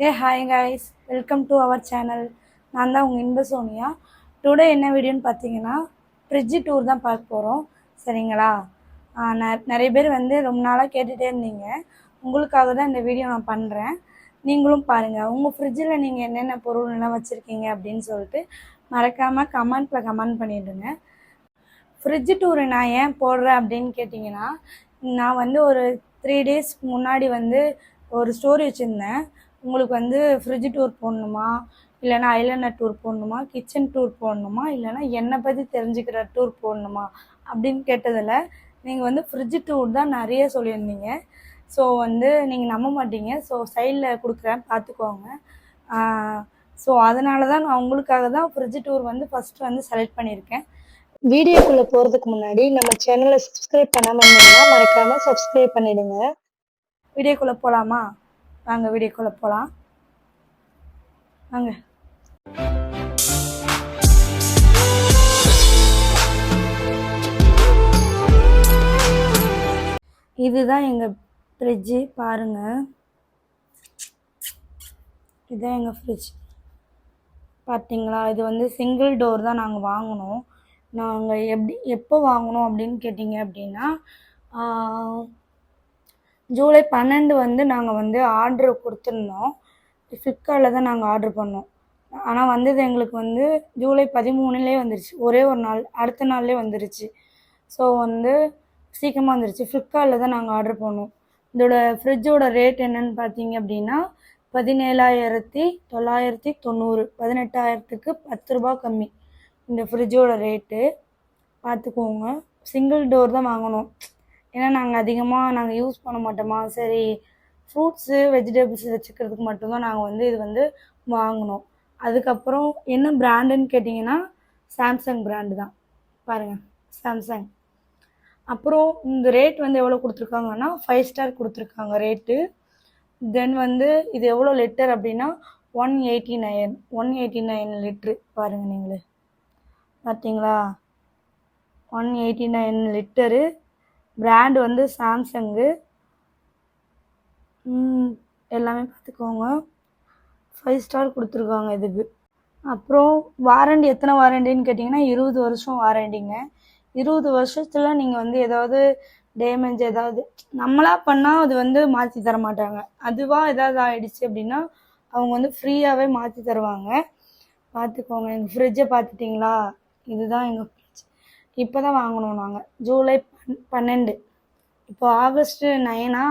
Hi guys, welcome to our channel. நான் தான் உங்கள் இன்ப சோனியா. டுடே என்ன வீடியோன்னு பார்த்தீங்கன்னா ஃப்ரிட்ஜு டூர் தான் பார்க்க போகிறோம். சரிங்களா? நிறைய பேர் வந்து ரொம்ப நாளாக கேட்டுகிட்டே இருந்தீங்க. உங்களுக்காக தான் இந்த வீடியோ நான் பண்ணுறேன். நீங்களும் பாருங்கள், உங்கள் ஃப்ரிட்ஜில் நீங்கள் என்னென்ன பொருள்லாம் வச்சுருக்கீங்க அப்படின்னு சொல்லிட்டு மறக்காமல் கமெண்ட்டில் கமெண்ட் பண்ணிவிடுங்க. ஃப்ரிட்ஜு டூரு நான் ஏன் போடுறேன் அப்படின்னு கேட்டிங்கன்னா, நான் வந்து ஒரு 3 days முன்னாடி வந்து ஒரு ஸ்டோரி வச்சுருந்தேன். உங்களுக்கு வந்து ஃப்ரிட்ஜ் டூர் போடணுமா, இல்லைனா ஐலைனர் டூர் போடணுமா, கிச்சன் டூர் போடணுமா, இல்லைனா என்னை பற்றி தெரிஞ்சுக்கிற டூர் போடணுமா அப்படின்னு கேட்டதில் நீங்கள் வந்து ஃப்ரிட்ஜ் டூர் தான் நிறைய சொல்லியிருந்தீங்க. ஸோ வந்து நீங்கள் நம்ப மாட்டீங்க. ஸோ சைடில் கொடுக்குறேன், பார்த்துக்கோங்க. ஸோ அதனால தான் நான் உங்களுக்காக தான் ஃப்ரிட்ஜ் டூர் வந்து ஃபஸ்ட்டு வந்து செலக்ட் பண்ணியிருக்கேன். வீடியோக்குள்ள போறதுக்கு முன்னாடி நம்ம சேனலை சப்ஸ்கிரைப் பண்ணாம இருந்தீங்கன்னா மறக்காம சப்ஸ்கிரைப் பண்ணிடுங்க. வீடியோக்குள்ளே போகலாமா? வாங்க வீடியோக்குள்ளே போகலாம். வாங்க. இதுதான் எங்கள் ஃப்ரிட்ஜு, பாருங்கள். இதுதான் எங்கள் ஃப்ரிட்ஜ், பார்த்தீங்களா? இது வந்து சிங்கிள் டோர் தான் நாங்கள் வாங்கினோம். நாங்கள் எப்போ வாங்கினோம் அப்படின்னு கேட்டிங்க அப்படின்னா, ஜூலை 12 வந்து நாங்கள் வந்து ஆர்டர் கொடுத்துருந்தோம். ஃப்ளிப்கார்ட்டில் தான் நாங்கள் ஆர்டர் பண்ணோம். ஆனால் வந்தது எங்களுக்கு வந்து ஜூலை 13 வந்துருச்சு. ஒரே ஒரு நாள், அடுத்த நாள்லேயே வந்துருச்சு. ஸோ வந்து சீக்கிரமாக வந்துருச்சு. ஃப்ளிப்கார்ட்டில் தான் நாங்கள் ஆர்டர் பண்ணோம். இதோட ஃப்ரிட்ஜோட ரேட் என்னென்னு பார்த்தீங்க அப்படின்னா 17,990, 18,000க்கு 10 ரூபா கம்மி இந்த ஃப்ரிட்ஜோட ரேட்டு. பார்த்துக்கோங்க. சிங்கிள் டோர் தான் வாங்கணும். ஏன்னா நாங்கள் யூஸ் பண்ண மாட்டோமா, சரி ஃப்ரூட்ஸு வெஜிடபிள்ஸ் வச்சுக்கிறதுக்கு மட்டும்தான் நாங்கள் வந்து இது வந்து வாங்கினோம். அதுக்கப்புறம் என்ன பிராண்டுன்னு கேட்டிங்கன்னா சாம்சங் பிராண்டு தான், பாருங்கள், சாம்சங். அப்புறம் இந்த ரேட் வந்து எவ்வளோ கொடுத்துருக்காங்கன்னா 5 ஸ்டார் கொடுத்துருக்காங்க ரேட்டு. தென் வந்து இது எவ்வளோ லிட்டர் அப்படின்னா 189 லிட்ரு. பாருங்கள் நீங்களே, பார்த்தீங்களா? 189 லிட்டரு. பிராண்டு வந்து சாம்சங்கு. எல்லாமே பார்த்துக்கோங்க. 5 ஸ்டார் கொடுத்துருக்காங்க இதுக்கு. அப்புறம் வாரண்டி, எத்தனை வாரண்டின்னு கேட்டிங்கன்னா 20 வருஷம் வாரண்டிங்க. 20 வருஷத்தில் நீங்கள் வந்து ஏதாவது டேமேஜ் ஏதாவது நம்மளாக பண்ணால் அது வந்து மாற்றி தர மாட்டாங்க. அதுவாக ஏதாவது ஆகிடுச்சு அப்படின்னா அவங்க வந்து ஃப்ரீயாகவே மாற்றி தருவாங்க. பார்த்துக்கோங்க. எங்கள் ஃப்ரிட்ஜை பார்த்துட்டிங்களா? இதுதான் எங்கள் ஃப்ரிட்ஜ். இப்போ தான் வாங்கினோம் நாங்கள், ஜூலை 12. இப்போ ஆகஸ்ட் 9,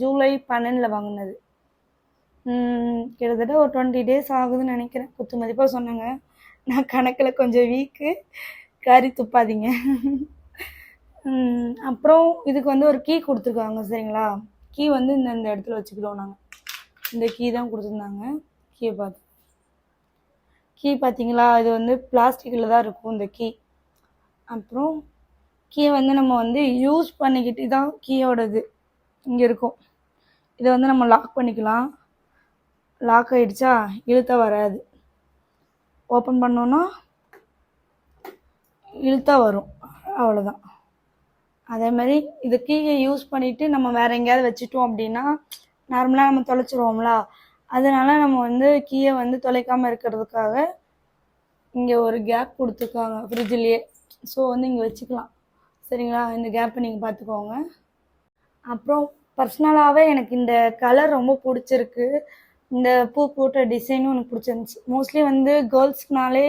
ஜூலை 12 வாங்கினது. கிட்டத்தட்ட ஒரு 20 days ஆகுதுன்னு நினைக்கிறேன். குத்து மதிப்பாக சொன்னாங்க. நான் கணக்கில் கொஞ்சம் வீக்கு, கறி துப்பாதீங்க. அப்புறம் இதுக்கு வந்து ஒரு கீ கொடுத்துருக்காங்க. சரிங்களா? கீ வந்து இந்த இடத்துல வச்சுக்கிட்டோம் நாங்கள். இந்த கீ தான் கொடுத்துருந்தாங்க. கீயை கீ பார்த்தீங்களா? இது வந்து பிளாஸ்டிக்கில் தான் இருக்கும் இந்த கீ. அப்புறம் கீயை வந்து நம்ம வந்து யூஸ் பண்ணிக்கிட்டு தான் கீயோடது இங்கே இருக்கும். இதை வந்து நம்ம லாக் பண்ணிக்கலாம். லாக் ஆகிடுச்சா இழுத்தா வராது. ஓப்பன் பண்ணோன்னா இழுத்தா வரும், அவ்வளோதான். அதே மாதிரி இது கீயை யூஸ் பண்ணிவிட்டு நம்ம வேறு எங்கேயாவது வச்சுட்டோம் அப்படின்னா நார்மலாக நம்ம தொலைச்சிருவோம்ல, அதனால நம்ம வந்து கீயை வந்து தொலைக்காமல் இருக்கிறதுக்காக இங்கே ஒரு கேப் கொடுத்துருக்காங்க ஃப்ரிட்ஜிலேயே. ஸோ வந்து இங்கே வச்சுக்கலாம். சரிங்களா? இந்த கேப்பை நீங்கள் பார்த்துக்கோங்க. அப்புறம் பர்சனலாகவே எனக்கு இந்த கலர் ரொம்ப பிடிச்சிருக்கு. இந்த பூ போட்ட டிசைனும் எனக்கு பிடிச்சிருந்துச்சி. மோஸ்ட்லி வந்து கேர்ள்ஸ்க்குனாலே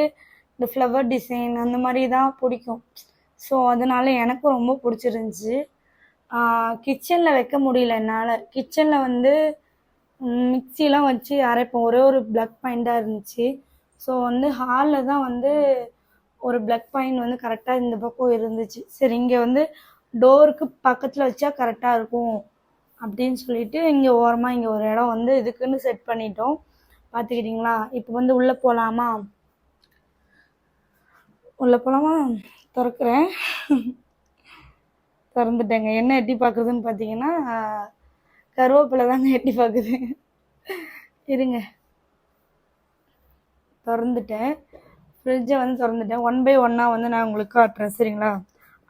இந்த ஃப்ளவர் டிசைன் அந்த மாதிரி தான் பிடிக்கும். ஸோ அதனால எனக்கும் ரொம்ப பிடிச்சிருந்துச்சி. கிச்சனில் வைக்க முடியல என்னால். கிச்சனில் வந்து மிக்சிலாம் வச்சு அரைப்போம். ஒரே ஒரு ப்ளக் பாயிண்ட்டாக இருந்துச்சு. ஸோ வந்து ஹாலில் தான் வந்து ஒரு ப்ளக் பாயிண்ட் வந்து கரெக்டாக இந்த பக்கம் இருந்துச்சு. சரி, இங்கே வந்து டோருக்கு பக்கத்தில் வச்சா கரெக்டாக இருக்கும் அப்படின்னு சொல்லிட்டு இங்கே ஓரமாக இங்கே ஒரு இடம் வந்து இதுக்குன்னு செட் பண்ணிட்டோம். பார்த்துக்கிட்டிங்களா? இப்போ வந்து உள்ளே போகலாமா? திறக்கிறேன். திறந்துட்டேங்க. என்ன எட்டி பார்க்குறதுன்னு பார்த்தீங்கன்னா கருவேப்பிலை தாங்க எட்டி பார்க்குது. இருங்க, திறந்துட்டேன். ஃப்ரிட்ஜை வந்து திறந்துட்டேன். 1 by 1 வந்து நான் உங்களுக்கு காட்டுறேன். சரிங்களா?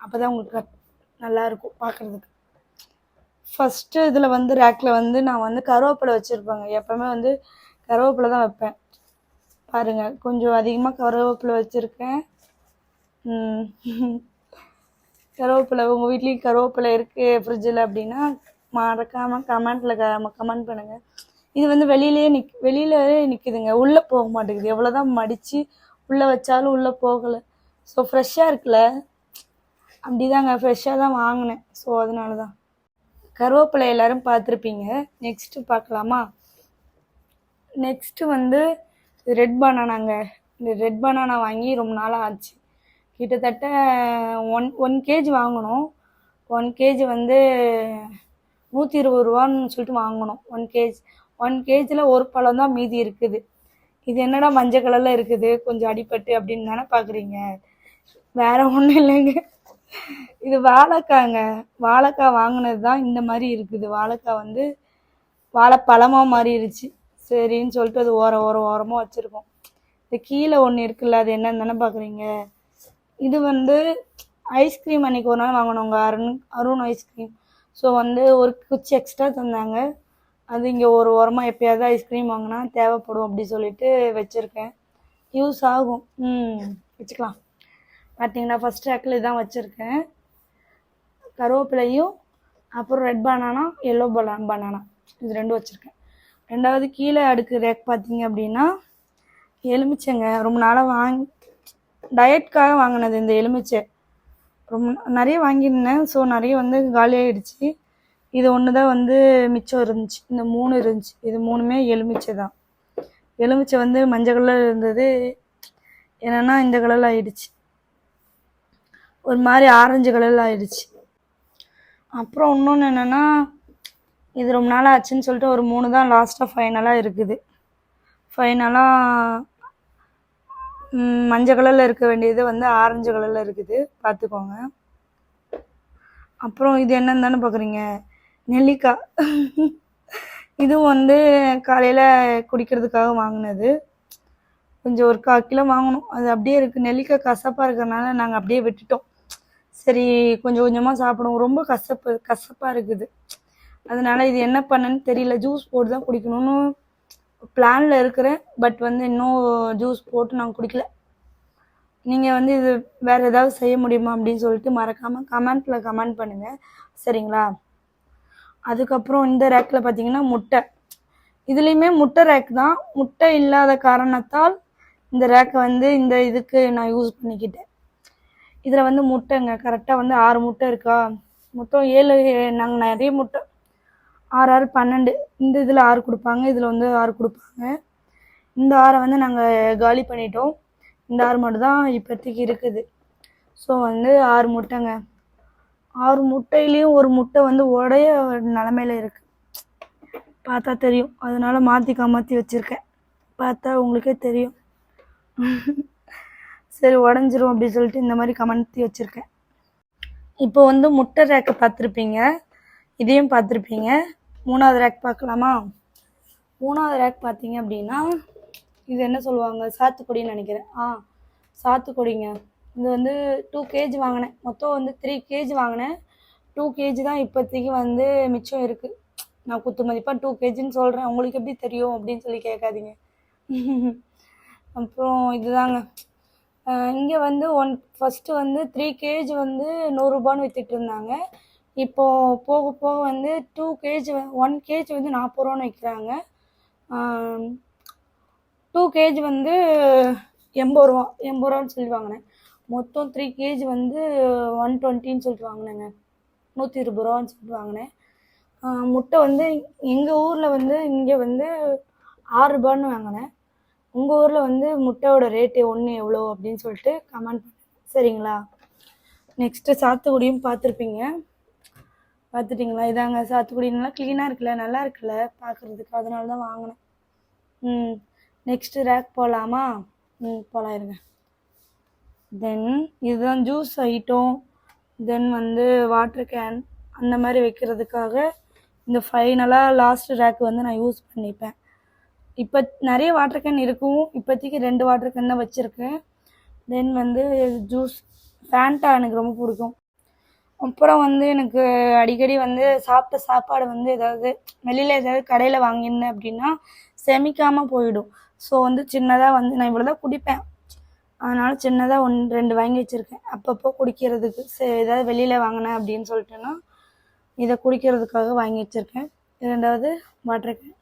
அப்போ தான் உங்களுக்கு நல்லாயிருக்கும் பார்க்குறதுக்கு. ஃபஸ்ட்டு இதில் வந்து ரேக்கில் வந்து நான் வந்து கருவேப்பிலை வச்சுருப்பேங்க. எப்போவுமே வந்து கருவேப்பிலை தான் வைப்பேன். பாருங்கள், கொஞ்சம் அதிகமாக கருவேப்பிலை வச்சுருக்கேன். கருவேப்பிலை உங்கள் வீட்லேயும் கருவேப்பிலை இருக்குது ஃப்ரிட்ஜில் அப்படின்னா மறக்காமல் கமெண்ட்டில் கமெண்ட் பண்ணுங்கள். இது வந்து வெளியிலே நிற்குதுங்க, உள்ளே போக மாட்டேங்குது. எவ்வளோ தான் மடித்து உள்ளே வச்சாலும் உள்ளே போகலை. ஸோ ஃப்ரெஷ்ஷாக இருக்குல்ல, அப்படி தாங்க, ஃப்ரெஷ்ஷாக தான் வாங்கினேன். ஸோ அதனால தான். கருவேப்பிலை எல்லோரும் பார்த்துருப்பீங்க. நெக்ஸ்ட்டு பார்க்கலாமா? நெக்ஸ்ட்டு வந்து ரெட் பனானாங்க. இந்த ரெட் பனானா வாங்கி ரொம்ப நாளாக ஆச்சு. கிட்டத்தட்ட ஒன் கேஜி வாங்கினோம். 1 கேஜி வந்து 120 ரூபான்னு சொல்லிட்டு வாங்கினோம். 1 கேஜியில் ஒரு பழம் தான் மீதி இருக்குது. இது என்னடா மஞ்சள் கலரில் இருக்குது கொஞ்சம் அடிபட்டு அப்படின்னு தானே பார்க்குறீங்க. வேற ஒன்றும் இல்லைங்க, இது வாழைக்காங்க. வாழைக்காய் வாங்கினது தான் இந்த மாதிரி இருக்குது. வாழைக்காய் வந்து வாழைப்பழமாக மாறிடுச்சு. சரின்னு சொல்லிட்டு அது ஓரமாக வச்சுருக்கோம். இது கீழே ஒன்று இருக்குல்ல, அது என்னன்னு தானே பார்க்குறீங்க. இது வந்து ஐஸ்கிரீம் அன்றைக்கி ஒரு நாள் வாங்கினோங்க, அருண் ஐஸ்கிரீம். ஸோ வந்து ஒரு குச்சி எக்ஸ்ட்ரா தந்தாங்க. அது இங்கே ஒரு ஓரமாக எப்போயாவது ஐஸ்கிரீம் வாங்கினா தேவைப்படும் அப்படி சொல்லிட்டு வச்சுருக்கேன். யூஸ் ஆகும், வச்சுக்கலாம். பார்த்தீங்கன்னா ஃபஸ்ட் ரேக்கில் இதான் வச்சுருக்கேன். கருவேப்பிலையும் அப்புறம் ரெட் பனானா, எல்லோ பனானா, இது ரெண்டும் வச்சுருக்கேன். ரெண்டாவது கீழே அடுக்கு ரேக் பார்த்தீங்க அப்படின்னா எலுமிச்சைங்க. ரொம்ப நாளாக டயட்காக வாங்கினது இந்த எலுமிச்சை. ரொம்ப நிறைய வாங்கியிருந்தேன். ஸோ நிறைய வந்து காலியாகிடுச்சு. இது ஒன்று தான் வந்து மிச்சம் இருந்துச்சு. இந்த 3 இருந்துச்சு. இது 3மே எலுமிச்சை தான். எலுமிச்சை வந்து மஞ்சள் கலரில் இருந்தது, என்னென்னா இந்த கலரில் ஆகிடுச்சு, ஒரு மாதிரி ஆரஞ்சு கலரில் ஆகிடுச்சு. அப்புறம் இன்னொன்று என்னென்னா, இது ரொம்ப நாள் ஆச்சுன்னு சொல்லிட்டு ஒரு 3 தான் லாஸ்ட்டாக ஃபைனலாக இருக்குது. ஃபைனலாக மஞ்சள் கலரில் இருக்க வேண்டியது வந்து ஆரஞ்சு கலரில் இருக்குது, பார்த்துக்கோங்க. அப்புறம் இது என்னன்னு தானே பார்க்குறீங்க, நெல்லிக்காய். இதுவும் வந்து காலையில் குடிக்கிறதுக்காக வாங்கினது. கொஞ்சம் ஒரு 1/4 கிலோ வாங்கினோம். அது அப்படியே இருக்குது. நெல்லிக்காய் கசப்பாக இருக்கிறதுனால நாங்கள் அப்படியே விட்டுட்டோம். சரி கொஞ்சம் கொஞ்சமாக சாப்பிடுவோம். ரொம்ப கசப்பாக இருக்குது. அதனால் இது என்ன பண்ணேன்னு தெரியல. ஜூஸ் போட்டு தான் குடிக்கணும்னு பிளானில் இருக்கிறேன். பட் வந்து இன்னும் ஜூஸ் போட்டு நான் குடிக்கல. நீங்கள் வந்து இது வேறு ஏதாவது செய்ய முடியுமா அப்படின்னு சொல்லிட்டு மறக்காமல் கமெண்ட்டில் கமெண்ட் பண்ணுங்கள், சரிங்களா? அதுக்கப்புறம் இந்த ரேக்கில் பார்த்தீங்கன்னா முட்டை. இதுலேயுமே முட்டை ரேக் தான். முட்டை இல்லாத காரணத்தால் இந்த ரேக்கை வந்து இந்த இதுக்கு நான் யூஸ் பண்ணிக்கிட்டேன். இதில் வந்து முட்டைங்க கரெக்டாக வந்து 6 முட்டை இருக்கா. மொத்தம் 7. நாங்கள் நிறைய முட்டை 6 12. இந்த இதில் 6 கொடுப்பாங்க, இதில் வந்து 6 கொடுப்பாங்க. இந்த 6 வந்து நாங்கள் காலி பண்ணிட்டோம். இந்த 6 மட்டும் தான் இப்போதைக்கு இருக்குது. ஸோ வந்து 6 முட்டைங்க. 6 முட்டையிலையும் ஒரு முட்டை வந்து உடைய நிலமையில இருக்குது, பார்த்தா தெரியும். அதனால மாற்றி காமாற்றி வச்சுருக்கேன், பார்த்தா உங்களுக்கே தெரியும். சரி உடஞ்சிரும் அப்படின்னு சொல்லிட்டு இந்த மாதிரி கமெண்ட்தி வச்சுருக்கேன். இப்போ வந்து முட்டை ரேக்கை பார்த்துருப்பீங்க, இதையும் பார்த்துருப்பீங்க. 3வது ரேக் பார்க்கலாமா? 3வது ரேக் பார்த்தீங்க அப்படின்னா இது என்ன சொல்லுவாங்க, சாத்துக்குடின்னு நினைக்கிறேன். சாத்துக்குடிங்க. இது வந்து 2 கேஜி வாங்கினேன். மொத்தம் வந்து 3 கேஜி வாங்கினேன். 2 கேஜி தான் இப்போதைக்கு வந்து மிச்சம் இருக்குது. நான் குத்து மதிப்பாக 2 கேஜின்னு சொல்கிறேன், உங்களுக்கு எப்படி தெரியும் அப்படின்னு சொல்லி கேட்காதீங்க. அப்புறம் இதுதாங்க. இங்கே வந்து ஃபஸ்ட்டு வந்து 3 கேஜி வந்து 100 ரூபான்னு விற்றுட்டு இருந்தாங்க. இப்போது போக போக வந்து 2 கேஜி 1 கேஜி வந்து 40 ரூபான்னு விற்கிறாங்க. 2 கேஜி வந்து 80 ரூபான்னு சொல்லி வாங்கினேன். மொத்தம் 3 கேஜி வந்து 120ன்னு சொல்லிட்டு வாங்கினேங்க. 120 ரூபான்னு சொல்லிட்டு வாங்கினேன். முட்டை வந்து எங்கள் ஊரில் வந்து இங்கே வந்து 6 ரூபான்னு வாங்கினேன். உங்கள் ஊரில் வந்து முட்டையோட ரேட்டு ஒன்று எவ்வளோ அப்படின்னு சொல்லிட்டு கமெண்ட் பண்ணுங்க, சரிங்களா? நெக்ஸ்ட்டு சாத்துக்குடியும் பார்த்துட்டிங்களா? இதாங்க சாத்துக்குடி. நல்லா க்ளீனாக இருக்குல்ல, நல்லா இருக்குல்ல பார்க்குறதுக்கு, அதனால தான் வாங்கினேன். நெக்ஸ்ட்டு ரேக் போகலாமா? போகலாம் இருங்க. தென் இதுதான் ஜூஸ் ஐட்டம். தென் வந்து வாட்டர் கேன் அந்த மாதிரி வைக்கிறதுக்காக இந்த ஃபைனலாக லாஸ்ட் ரேக் வந்து நான் யூஸ் பண்ணிப்பேன். இப்போ நிறைய வாட்டர் கேன் இருக்கும், இப்போதைக்கு 2 வாட்டர் கேன் தான் வச்சுருக்கேன். தென் வந்து ஜூஸ் ஃபேண்டா எனக்கு ரொம்ப பிடிக்கும். அப்புறம் வந்து எனக்கு அடிக்கடி வந்து சாப்பிட்ட சாப்பாடு வந்து ஏதாவது வெளியில் ஏதாவது கடையில் வாங்கியிருந்தேன் அப்படின்னா செமிக்காமல் போயிடும். ஸோ வந்து சின்னதாக வந்து நான் இவ்வளோ தான் குடிப்பேன், அதனால் சின்னதாக 1 2 வாங்கி வச்சுருக்கேன் அப்பப்போ குடிக்கிறதுக்கு. ஏதாவது வெளியில் வாங்கினேன் அப்படின்னு சொல்லிட்டுன்னா இதை குடிக்கிறதுக்காக வாங்கி வச்சுருக்கேன். இரண்டாவது வாட்டர் கேன்,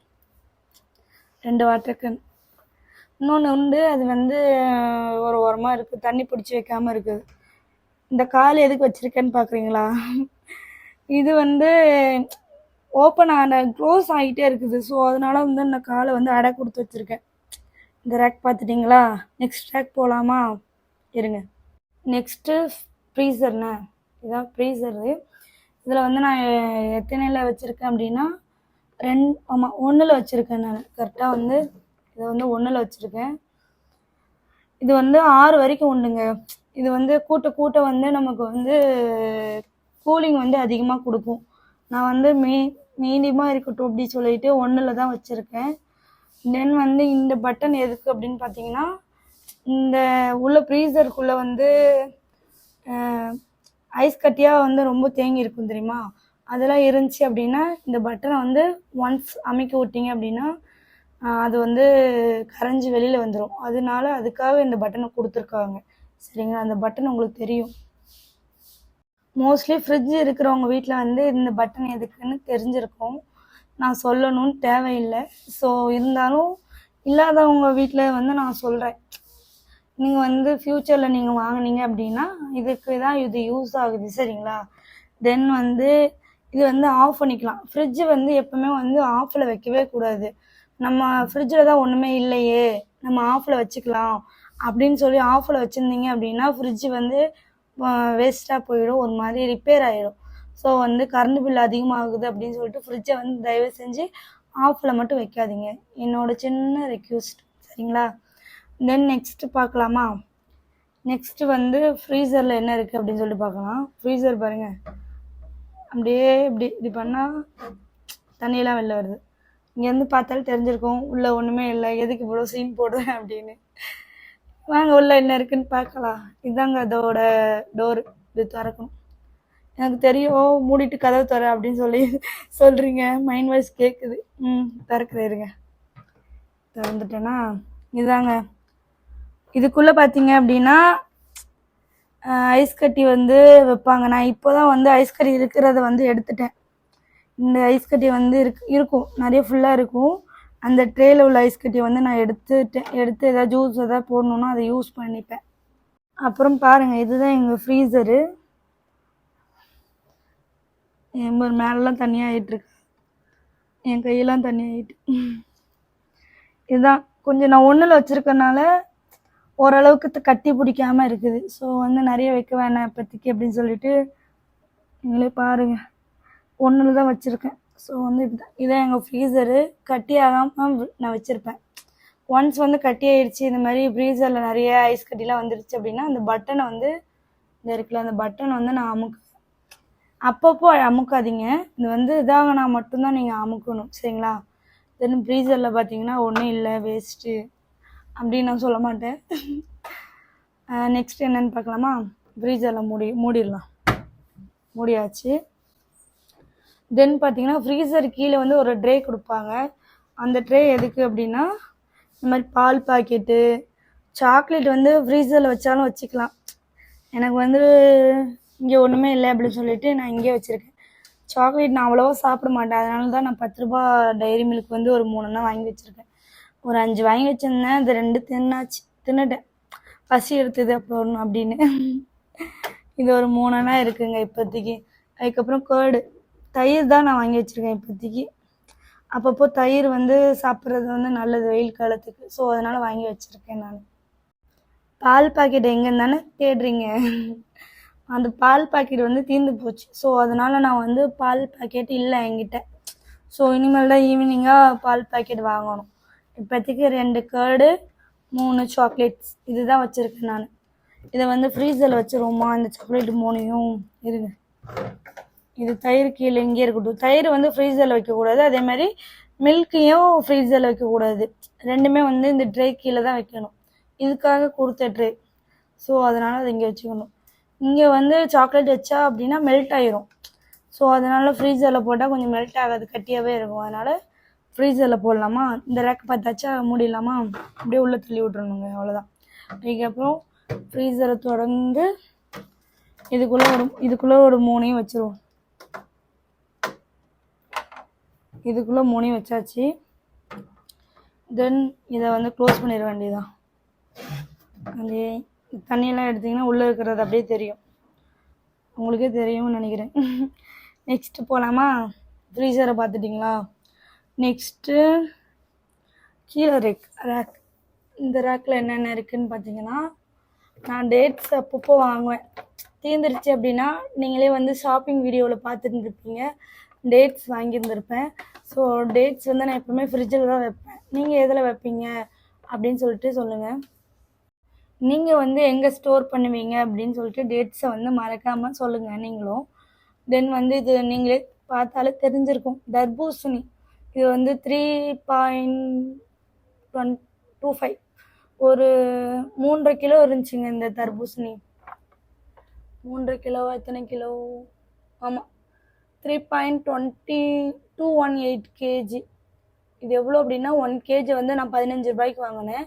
2 வாட்டர் கேன். இன்னொன்று உண்டு, அது வந்து ஒரு ஓரமாக இருக்குது, தண்ணி பிடிச்சி வைக்காமல் இருக்குது. இந்த கால் எதுக்கு வச்சுருக்கேன்னு பார்க்குறீங்களா? இது வந்து ஓப்பன் க்ளோஸ் ஆகிட்டே இருக்குது. ஸோ அதனால வந்து இந்த காலை வந்து அடை கொடுத்து வச்சுருக்கேன். இந்த ரேக் பார்த்துட்டிங்களா? நெக்ஸ்ட் ரேக் போகலாமா? இருங்க. நெக்ஸ்ட்டு ஃப்ரீசர்ண்ணே, இதான் ஃப்ரீசரு. இதில் வந்து நான் எத்தனையில் வச்சுருக்கேன் அப்படின்னா 2 ஆமாம் 1ல் வச்சுருக்கேன். நான் கரெக்டாக வந்து இதை வந்து 1ல் வச்சுருக்கேன். இது வந்து 6 வரைக்கும் உண்டுங்க. இது வந்து கூட்ட வந்து நமக்கு வந்து கூலிங் வந்து அதிகமாக கொடுக்கும். நான் வந்து மீடியமாக இருக்கட்டும் அப்படி சொல்லிட்டு 1ல் தான் வச்சுருக்கேன். தென் வந்து இந்த பட்டன் எதுக்கு அப்படின்னு பார்த்தீங்கன்னா, இந்த உள்ள ஃப்ரீசருக்குள்ளே வந்து ஐஸ் கட்டியாக வந்து ரொம்ப தேங்கி இருக்கும் தெரியுமா, அதெல்லாம் இருந்துச்சு அப்படின்னா இந்த பட்டனை வந்து ஒன்ஸ் அமைக்க விட்டீங்க அப்படின்னா அது வந்து கரைஞ்சி வெளியில் வந்துடும். அதனால அதுக்காக இந்த பட்டனை கொடுத்துருக்காங்க. சரிங்களா? அந்த பட்டன் உங்களுக்கு தெரியும். மோஸ்ட்லி ஃப்ரிட்ஜ் இருக்கிறவங்க வீட்டில் வந்து இந்த பட்டன் எதுக்குன்னு தெரிஞ்சிருக்கும், நான் சொல்லணும்னு தேவையில்லை. ஸோ இருந்தாலும் இல்லாதவங்க வீட்டில் வந்து நான் சொல்கிறேன். நீங்கள் வந்து ஃப்யூச்சரில் நீங்கள் வாங்கினீங்க அப்படின்னா இதுக்கு தான் இது யூஸ் ஆகுது. சரிங்களா? தென் வந்து இது வந்து ஆஃப் பண்ணிக்கலாம். ஃப்ரிட்ஜு வந்து எப்போவுமே வந்து ஆஃபில் வைக்கவே கூடாது. நம்ம ஃப்ரிட்ஜில் தான் ஒன்றுமே இல்லையே, நம்ம ஆஃபில் வச்சுக்கலாம் அப்படின்னு சொல்லி ஆஃபில் வச்சுருந்தீங்க அப்படின்னா ஃப்ரிட்ஜு வந்து வேஸ்ட்டாக போயிடும், ஒரு மாதிரி ரிப்பேர் ஆகிடும். ஸோ வந்து கரண்ட் பில் அதிகமாகுது அப்படின்னு சொல்லிட்டு ஃப்ரிட்ஜை வந்து தயவு செஞ்சு ஆஃபில் மட்டும் வைக்காதீங்க, என்னோட சின்ன ரெக்வெஸ்ட். சரிங்களா? தென் நெக்ஸ்ட்டு பார்க்கலாமா? நெக்ஸ்ட்டு வந்து ஃப்ரீசரில் என்ன இருக்குது அப்படின்னு சொல்லிட்டு பார்க்கலாம். ஃப்ரீசர் பாருங்கள், அப்படியே இப்படி பண்ணால் தண்ணியெல்லாம் வெளில வருது. இங்கேருந்து பார்த்தாலும் தெரிஞ்சிருக்கும் உள்ளே ஒன்றுமே இல்லை, எதுக்கு இவ்வளோ சீன் போடுறேன் அப்படின்னு. வாங்க உள்ளே என்ன இருக்குன்னு பார்க்கலாம். இதுதாங்க அதோட டோரு. இது திறக்கணும். எனக்கு தெரியும் மூடிட்டு கதவு தர அப்படின்னு சொல்கிறீங்க, மைண்ட் வாய்ஸ் கேட்குது. திறக்கிறேன் இருங்க. திறந்துட்டேன்னா இதுதாங்க. இதுக்குள்ளே பார்த்தீங்க அப்படின்னா ஐஸ் கட்டி வந்து வைப்பாங்க. நான் இப்போ தான் வந்து ஐஸ் கட்டி இருக்கிறத வந்து எடுத்துட்டேன். இந்த ஐஸ் கட்டி வந்து இருக்கும் நிறைய ஃபுல்லாக இருக்கும். அந்த ட்ரேயில் உள்ள ஐஸ் கட்டியை வந்து நான் எடுத்து ஏதாவது ஜூஸ் எதாவது போடணுன்னா அதை யூஸ் பண்ணிப்பேன். அப்புறம் பாருங்கள், இதுதான் எங்கள் ஃப்ரீசரு. என் மேலெலாம் தண்ணி ஆகிட்டுருக்கு, என் கையெல்லாம் தண்ணி ஆகிட்டு. இதுதான் கொஞ்சம் நான் 1ல் வச்சுருக்கனால ஓரளவுக்கு கட்டி பிடிக்காமல் இருக்குது. ஸோ வந்து நிறைய வைக்க வேணாம் இப்போதைக்கு அப்படின்னு சொல்லிட்டு நீங்களே பாருங்கள், 1ல் தான் வச்சுருக்கேன். ஸோ வந்து இதான் எங்கள் ஃப்ரீசரு. கட்டி ஆகாமல் நான் வச்சுருப்பேன். ஒன்ஸ் வந்து கட்டி ஆயிடுச்சு, இந்த மாதிரி ஃப்ரீசரில் நிறைய ஐஸ் கட்டிலாம் வந்துடுச்சு அப்படின்னா அந்த பட்டனை வந்து இந்த இருக்குல்ல, அந்த பட்டனை வந்து நான் அப்பப்போ அமுக்காதீங்க. இது வந்து இதாகனா மட்டும்தான் நீங்கள் அமுக்கணும். சரிங்களா? தென் ஃப்ரீசரில் பார்த்தீங்கன்னா ஒன்றும் இல்லை, வேஸ்ட்டு அப்படின்னு நான் சொல்ல மாட்டேன். நெக்ஸ்ட் என்னென்னு பார்க்கலாமா? ஃப்ரீசரில் மூடிடலாம். மூடியாச்சு. தென் பார்த்தீங்கன்னா ஃப்ரீசர் கீழே வந்து ஒரு ட்ரே கொடுப்பாங்க. அந்த ட்ரே எதுக்கு அப்படின்னா, இந்த மாதிரி பால் பாக்கெட்டு, சாக்லேட் வந்து ஃப்ரீசரில் வச்சாலும் வச்சுக்கலாம். எனக்கு வந்து இங்கே ஒன்றுமே இல்லை அப்படின்னு சொல்லிட்டு நான் இங்கே வச்சுருக்கேன். சாக்லேட் நான் அவ்வளோவா சாப்பிட மாட்டேன், அதனால தான் நான் 10 ரூபா டைரி மில்க் வந்து ஒரு 3 வாங்கி வச்சுருக்கேன். ஒரு 5 வாங்கி வச்சுருந்தேன், அது 2 தின்னுட்டேன், பசி எடுத்தது அப்புறம் அப்படின்னு. இது ஒரு 3 இருக்குங்க இப்போதைக்கு. அதுக்கப்புறம் கேர்டு, தயிர் தான் நான் வாங்கி வச்சுருக்கேன் இப்போதைக்கு. அப்பப்போ தயிர் வந்து சாப்பிட்றது வந்து நல்லது வெயில் காலத்துக்கு. ஸோ அதனால் வாங்கி வச்சுருக்கேன் நான். பால் பாக்கெட் எங்கேன்னு தானே தேடுறீங்க, அந்த பால் பாக்கெட் வந்து தீர்ந்து போச்சு. ஸோ அதனால் நான் வந்து பால் பாக்கெட் இல்லை என்கிட்ட. ஸோ இனிமேல் தான் ஈவினிங்காக பால் பாக்கெட் வாங்கணும். இப்போதைக்கு 2 கேர்டு 3 சாக்லேட்ஸ் இதுதான் வச்சுருக்கேன் நான். இதை வந்து ஃப்ரீசரில் வச்சுருவோமா இந்த சாக்லேட் 3 இருங்க. இது தயிர் கீழே இங்கே இருக்கட்டும். தயிர் வந்து ஃப்ரீசரில் வைக்கக்கூடாது, அதே மாதிரி மில்க்கையும் ஃப்ரீசரில் வைக்கக்கூடாது. 2மே வந்து இந்த ட்ரே கீழே தான் வைக்கணும். இதுக்காக கொடுத்த ட்ரே. ஸோ அதனால் அதை இங்கே வச்சுக்கணும். இங்கே வந்து சாக்லேட் வச்சா அப்படின்னா மெல்ட் ஆயிரும். ஸோ அதனால் ஃப்ரீசரில் போட்டால் கொஞ்சம் மெல்ட் ஆகாது, கட்டியாகவே இருக்கும். அதனால் ஃப்ரீசரில் போடலாமா? இந்த ரேக் பார்த்தாச்சா மூடிடலாமா? அப்படியே உள்ளே தள்ளி விட்றணுங்க, அவ்வளோதான். அதுக்கப்புறம் ஃப்ரீசரை தொடர்ந்து இதுக்குள்ளே ஒரு 3 வச்சுருவோம். இதுக்குள்ளே 3 வச்சாச்சு. தென் இதை வந்து க்ளோஸ் பண்ணிட வேண்டியதுதான். அப்படியே தண்ணியெல்லாம் எடுத்திங்கன்னா உள்ளே இருக்கிறது அப்படியே தெரியும், உங்களுக்கே தெரியும்னு நினைக்கிறேன். நெக்ஸ்ட்டு போகலாமா? ஃப்ரீசரை பார்த்துட்டிங்களா? நெக்ஸ்ட்டு கீழே ரேக். இந்த ரேக்கில் என்னென்ன இருக்குதுன்னு பார்த்தீங்கன்னா, நான் டேட்ஸ் அப்பப்போ வாங்குவேன். தீர்ந்துருச்சு அப்படின்னா நீங்களே வந்து ஷாப்பிங் வீடியோவில் பார்த்துருந்துருப்பீங்க, டேட்ஸ் வாங்கியிருந்திருப்பேன். ஸோ டேட்ஸ் வந்து நான் எப்போவுமே ஃப்ரிட்ஜில் தான் வைப்பேன். நீங்கள் எதில் வைப்பீங்க அப்படின்னு சொல்லிட்டு சொல்லுங்கள். நீங்கள் வந்து எங்கே ஸ்டோர் பண்ணுவீங்க அப்படின்னு சொல்லிட்டு டேட்ஸை வந்து மறக்காமல் சொல்லுங்கள் நீங்களும். தென் வந்து இது நீங்களே பார்த்தாலே தெரிஞ்சிருக்கும், தர்பூசணி. இது வந்து 3.25 ஒரு 3.5 கிலோ இருந்துச்சுங்க இந்த தர்பூசணி. 3.5 கிலோவா எத்தனை கிலோ? ஆமாம், 3.218 kg. இது எவ்வளோ அப்படின்னா 1 kg வந்து நான் 15 ரூபாய்க்கு வாங்கினேன்.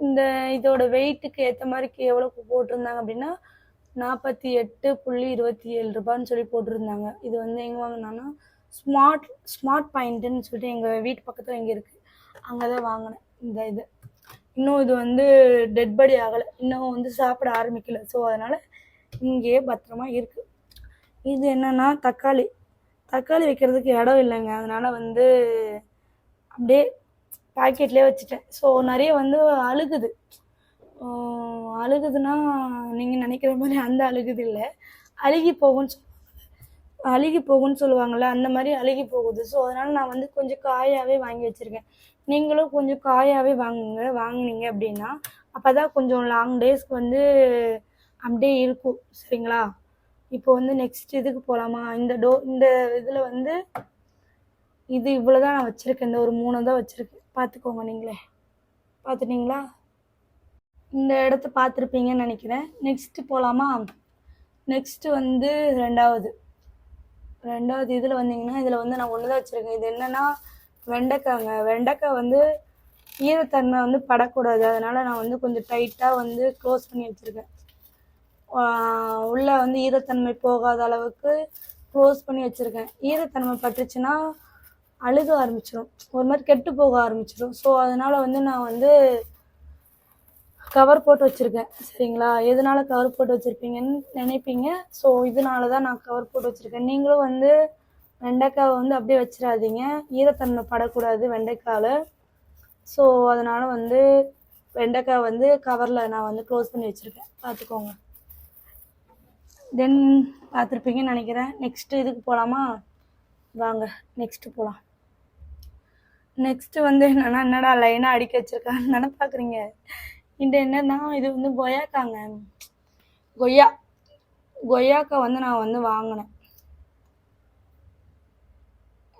இந்த இதோட வெயிட்டுக்கு ஏற்ற மாதிரி எவ்வளோ போட்டிருந்தாங்க அப்படின்னா 48.27 ரூபான்னு சொல்லி போட்டிருந்தாங்க. இது வந்து எங்கே வாங்கினான்னா ஸ்மார்ட் பாயிண்ட்டுன்னு சொல்லிட்டு எங்கள் வீட்டு பக்கத்தில் எங்கே இருக்குது, அங்கே தான் வாங்கினேன். இது இன்னும் இது வந்து டெட் பாடி ஆகலை, இன்னும் வந்து சாப்பிட ஆரம்பிக்கல. ஸோ அதனால் இங்கேயே பத்திரமா இருக்குது. இது என்னென்னா தக்காளி வைக்கிறதுக்கு இடம் இல்லைங்க, அதனால் வந்து அப்படியே பாக்கெட்லேயே வச்சுட்டேன். ஸோ நிறைய வந்து அழுகுதுன்னா நீங்கள் நினைக்கிற மாதிரி அந்த அழுகுது இல்லை, அழுகி போகும்னு சொல்லுவாங்கள்ல, அந்த மாதிரி அழுகி போகுது. ஸோ அதனால் நான் வந்து கொஞ்சம் காயாகவே வாங்கி வச்சுருக்கேன். நீங்களும் கொஞ்சம் காயாகவே வாங்கினீங்க அப்படின்னா அப்போ தான் கொஞ்சம் லாங் டேஸ்க்கு வந்து அப்படியே இருக்கும். சரிங்களா? இப்போ வந்து நெக்ஸ்ட் இதுக்கு போகலாமா? இந்த இதில் வந்து இது இவ்வளோ தான் நான் வச்சுருக்கேன், இந்த ஒரு 3 தான் வச்சுருக்கேன். பார்த்துக்கோங்க, நீங்களே பார்த்துட்டிங்களா? இந்த இடத்த பார்த்துருப்பீங்கன்னு நினைக்கிறேன். நெக்ஸ்ட்டு போகலாமா? நெக்ஸ்ட்டு வந்து ரெண்டாவது இதில் வந்தீங்கன்னா இதில் வந்து நான் ஒன்று தான் வச்சுருக்கேன். இது என்னென்னா வெண்டைக்காய் வந்து ஈரத்தன்மை வந்து படக்கூடாது, அதனால் நான் வந்து கொஞ்சம் டைட்டாக வந்து க்ளோஸ் பண்ணி வச்சுருக்கேன். உள்ளே வந்து ஈரத்தன்மை போகாத அளவுக்கு க்ளோஸ் பண்ணி வச்சுருக்கேன். ஈரத்தன்மை பட்டுச்சுன்னா அழுக ஆரம்பிச்சிடும், ஒரு மாதிரி கெட்டு போக ஆரம்பிச்சிடும். ஸோ அதனால் வந்து நான் வந்து கவர் போட்டு வச்சுருக்கேன். சரிங்களா? எதனால கவர் போட்டு வச்சுருப்பீங்கன்னு நினைப்பீங்க. ஸோ இதனால தான் நான் கவர் போட்டு வச்சுருக்கேன். நீங்களும் வந்து வெண்டைக்காவை வந்து அப்படியே வச்சிடாதீங்க, ஈரத்தன்மை படக்கூடாது வெண்டைக்காவில். ஸோ அதனால் வந்து வெண்டைக்காய் வந்து கவரில் நான் வந்து க்ளோஸ் பண்ணி வச்சுருக்கேன், பார்த்துக்கோங்க. தென் பார்த்துருப்பீங்கன்னு நினைக்கிறேன். நெக்ஸ்ட்டு இதுக்கு போகலாமா? வாங்க நெக்ஸ்ட்டு போகலாம். நெக்ஸ்ட்டு வந்து என்னடா லைனாக அடிக்க வச்சுருக்கான்னு தானே பார்க்குறீங்க. இது என்னன்னா, இது வந்து கொய்யாக்காங்க. கொய்யாக்காய் வந்து நான் வந்து வாங்கினேன்.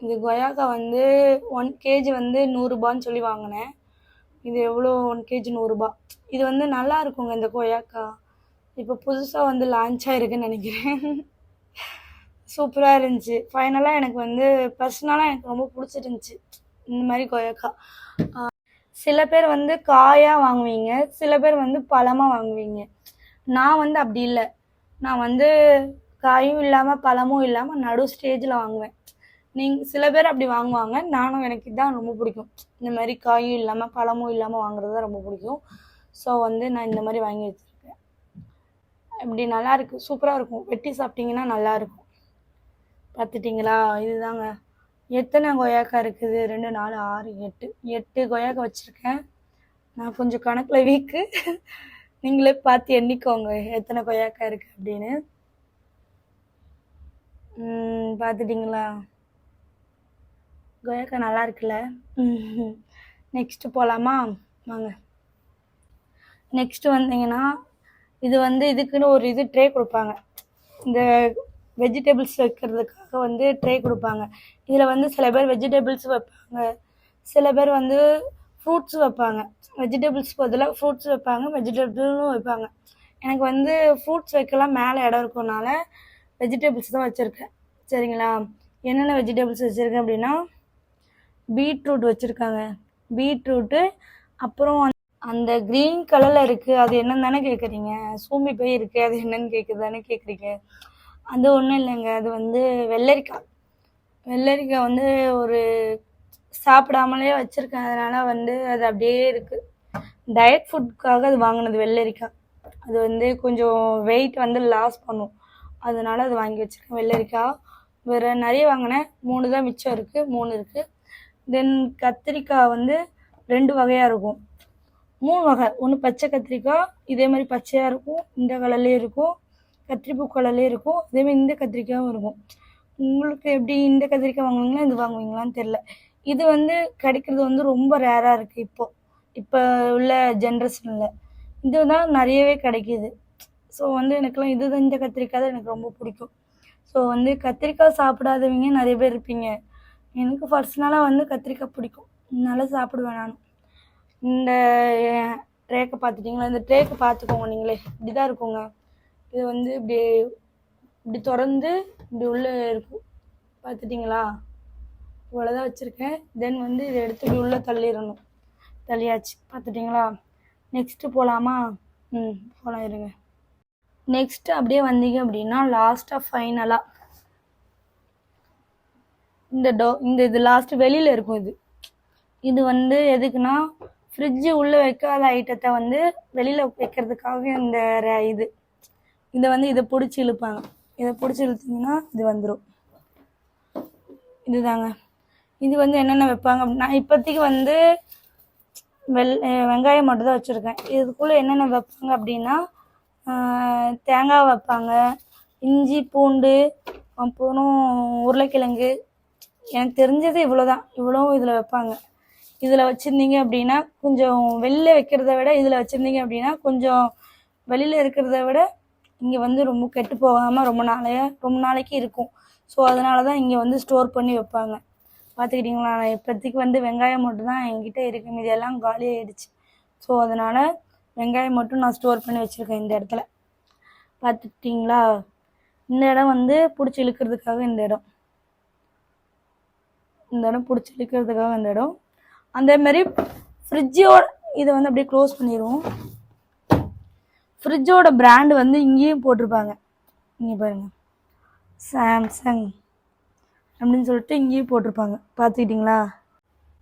இந்த கொய்யாக்காய் வந்து 1 kg வந்து 100 ரூபான்னு சொல்லி வாங்கினேன். இது எவ்வளோ 1 kg 100 ரூபா. இது வந்து நல்லா இருக்குங்க இந்த கொய்யாக்காய். இப்போ புதுசாக வந்து லான்ச் ஆகிருக்குன்னு நினைக்கிறேன். சூப்பராக இருந்துச்சு. ஃபைனலாக எனக்கு வந்து பர்சனலாக எனக்கு ரொம்ப பிடிச்சிருந்துச்சி இந்த மாதிரி கொய்யாக்காய். சில பேர் வந்து காயாக வாங்குவீங்க, சில பேர் வந்து பழமாக வாங்குவீங்க. நான் வந்து அப்படி இல்லை, நான் வந்து காயும் இல்லாமல் பழமும் இல்லாமல் நடு ஸ்டேஜில் வாங்குவேன். சில பேர் அப்படி வாங்குவாங்க, எனக்கு இதுதான் ரொம்ப பிடிக்கும். இந்த மாதிரி காயும் இல்லாமல் பழமும் இல்லாமல் வாங்குறது தான் ரொம்ப பிடிக்கும். ஸோ வந்து நான் இந்த மாதிரி வாங்கி வச்சுருக்கேன். இப்படி நல்லாயிருக்கு, சூப்பராக இருக்கும். வெட்டி சாப்பிட்டிங்கன்னா நல்லாயிருக்கும். பார்த்துட்டிங்களா? இதுதாங்க. எத்தனை கொய்யாக்காய் இருக்குது? 2 4 6 8 கொய்யாக்காய் வச்சுருக்கேன். நான் கொஞ்சம் கணக்கில் வீக்கு, நீங்களே பார்த்து எண்ணிக்கோங்க எத்தனை கொய்யாக்காய் இருக்குது அப்படின்னு. பார்த்துட்டிங்களா? கொய்யாக்காய் நல்லா இருக்குல்ல? நெக்ஸ்ட்டு போகலாமா? வாங்க. நெக்ஸ்ட்டு வந்தீங்கன்னா இது வந்து இதுக்குன்னு ஒரு ட்ரே கொடுப்பாங்க. இந்த வெஜிடபிள்ஸ் வைக்கிறதுக்காக வந்து ட்ரே கொடுப்பாங்க. இதில் வந்து சில பேர் வெஜிடபிள்ஸ் வைப்பாங்க, சில பேர் வந்து ஃப்ரூட்ஸ் வைப்பாங்க. வெஜிடபிள்ஸ் பதிலாக ஃப்ரூட்ஸ் வைப்பாங்க, வெஜிடபிளும் வைப்பாங்க. எனக்கு வந்து ஃப்ரூட்ஸ் வைக்கலாம் மேலே இடம் இருக்கனால வெஜிடபிள்ஸ் தான் வச்சுருக்கேன். சரிங்களா? என்னென்ன வெஜிடபிள்ஸ் வச்சுருக்கேன் அப்படின்னா, பீட்ரூட் வச்சுருக்காங்க. பீட்ரூட்டு, அப்புறம் அந்த க்ரீன் கலரில் இருக்குது அது என்னன்னு தானே கேட்குறீங்க? சூம்பி போய் இருக்குது அது என்னன்னு கேட்குதானே கேட்குறீங்க? அது ஒன்றும் இல்லைங்க, அது வந்து வெள்ளரிக்காய். வெள்ளரிக்காய் வந்து ஒரு சாப்பிடாமலே வச்சுருக்கேன். அதனால் வந்து அது அப்படியே இருக்குது. டயட் ஃபுட்காக அது வாங்கினது வெள்ளரிக்காய். அது வந்து கொஞ்சம் வெயிட் வந்து லாஸ் பண்ணும், அதனால அது வாங்கி வச்சுருக்கேன் வெள்ளரிக்காய். வேறு நிறைய வாங்கினேன், 3 தான் மிச்சம் இருக்குது, 3 இருக்குது. தென் கத்திரிக்காய் வந்து 2 வகையாக இருக்கும், 3 வகை. ஒன்று பச்சை கத்திரிக்காய், இதே மாதிரி பச்சையாக இருக்கும், இந்த கலர்லேயே இருக்கும், கத்திரிப்பூ கலர்லேயே இருக்கும், இதேமாதிரி இந்த கத்திரிக்காயும் இருக்கும். உங்களுக்கு எப்படி இந்த கத்திரிக்காய் வாங்குவீங்களா இது வாங்குவீங்களான்னு தெரில. இது வந்து கிடைக்கிறது வந்து ரொம்ப ரேராக இருக்குது இப்போ உள்ள ஜென்ரேஷனில். இதுதான் நிறையவே கிடைக்கிது. ஸோ வந்து எனக்குலாம் இதுதான், இந்த கத்திரிக்காய் தான் எனக்கு ரொம்ப பிடிக்கும். ஸோ வந்து கத்திரிக்காய் சாப்பிடாதவங்க நிறைய பேர் இருப்பீங்க. எனக்கு பர்சனலாக வந்து கத்திரிக்காய் பிடிக்கும், நல்லா சாப்பிடுவேன் நான். இந்த ட்ரேக்கை பார்த்துட்டிங்களா? இந்த ட்ரேக்கை பார்த்துக்கோங்க நீங்களே, இப்படி தான் இருக்குங்க. இது வந்து இப்படி திறந்து இப்படி உள்ளே இருக்கும், பார்த்துட்டிங்களா? இவ்வளோதான் வச்சுருக்கேன். தென் வந்து இதை எடுத்து இப்படி உள்ளே தள்ளிடணும். தள்ளியாச்சு, பார்த்துட்டிங்களா? நெக்ஸ்ட்டு போகலாமா? போகலாம், இருங்க. நெக்ஸ்ட்டு அப்படியே வந்தீங்க அப்படின்னா லாஸ்ட்டாக ஃபைனலாக இந்த இது லாஸ்ட்டு வெளியில் இருக்கும். இது வந்து எதுக்குன்னா, ஃப்ரிட்ஜு உள்ளே வைக்காத ஐட்டத்தை வந்து வெளியில் வைக்கிறதுக்காக இந்த இதை வந்து இதை பிடிச்சி இழுப்பாங்க. இதை பிடிச்சி இழுத்திங்கன்னா இது வந்துடும். இதுதாங்க. இது வந்து என்னென்ன வைப்பாங்க அப்படின்னா, இப்போதைக்கு வந்து வெங்காயம் மட்டும் தான் வச்சுருக்கேன். இதுக்குள்ளே என்னென்ன வைப்பாங்க அப்படின்னா, தேங்காய் வைப்பாங்க, இஞ்சி பூண்டு, அப்புறம் உருளைக்கிழங்கு. எனக்கு தெரிஞ்சது இவ்வளோதான், இவ்வளோவும் இதில் வைப்பாங்க. இதில் வச்சுருந்தீங்க அப்படின்னா கொஞ்சம் வெளியில் வைக்கிறத விட இதில் வச்சுருந்தீங்க அப்படின்னா கொஞ்சம் வெளியில் இருக்கிறத விட இங்கே வந்து ரொம்ப கெட்டு போகாமல் ரொம்ப நாளைக்கு இருக்கும். ஸோ அதனால தான் இங்கே வந்து ஸ்டோர் பண்ணி வைப்பாங்க. பார்த்துக்கிட்டிங்களா? நான் இப்போதைக்கு வந்து வெங்காயம் மட்டும் தான் என்கிட்ட இருக்குது, மீதி எல்லாம் காலி ஆகிடுச்சு. ஸோ அதனால் வெங்காயம் மட்டும் நான் ஸ்டோர் பண்ணி வச்சுருக்கேன் இந்த இடத்துல. பார்த்துக்கிட்டிங்களா? இந்த இடம் வந்து பிடிச்சி இழுக்கிறதுக்காக இந்த இடம் பிடிச்சி இழுக்கிறதுக்காக இந்த இடம். அதேமாதிரி ஃப்ரிட்ஜோட இதை வந்து அப்படியே க்ளோஸ் பண்ணிடுவோம். ஃப்ரிட்ஜோட பிராண்டு வந்து இங்கேயும் போட்டிருப்பாங்க, இங்கே பாருங்கள், சாம்சங் அப்படின்னு சொல்லிட்டு இங்கேயும் போட்டிருப்பாங்க. பார்த்துக்கிட்டிங்களா?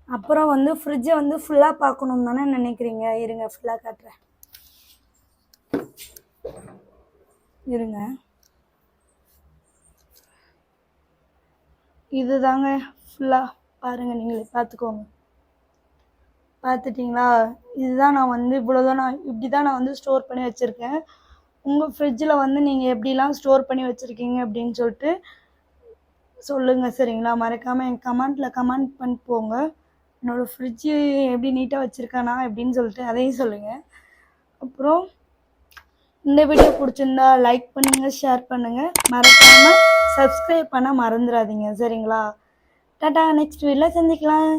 அப்புறம் வந்து ஃப்ரிட்ஜை வந்து ஃபுல்லாக பார்க்கணும் தானே நினைக்கிறீங்க? இருங்க, ஃபுல்லாக காட்டுறேன், இருங்க. இதுதாங்க ஃபுல்லாக, பாருங்கள், நீங்களே பார்த்துக்கோங்க. பார்த்துட்டிங்களா? இதுதான் நான் வந்து இவ்வளோதான், இப்படி தான் நான் வந்து ஸ்டோர் பண்ணி வச்சுருக்கேன். உங்கள் ஃப்ரிட்ஜில் வந்து நீங்கள் எப்படிலாம் ஸ்டோர் பண்ணி வச்சுருக்கீங்க அப்படின்னு சொல்லிட்டு சொல்லுங்கள், சரிங்களா? மறக்காமல் என் கமெண்ட் பண்ணி போங்க. என்னோடய ஃப்ரிட்ஜு எப்படி நீட்டாக வச்சுருக்கேனா எப்படின்னு சொல்லிட்டு அதையும் சொல்லுங்கள். அப்புறம் இந்த வீடியோ பிடிச்சிருந்தா லைக் பண்ணுங்கள், ஷேர் பண்ணுங்கள், மறக்காமல் சப்ஸ்கிரைப் பண்ண மறந்துடாதீங்க, சரிங்களா? டாடா, நெக்ஸ்ட் வீடியோவில் சந்திக்கலாம்.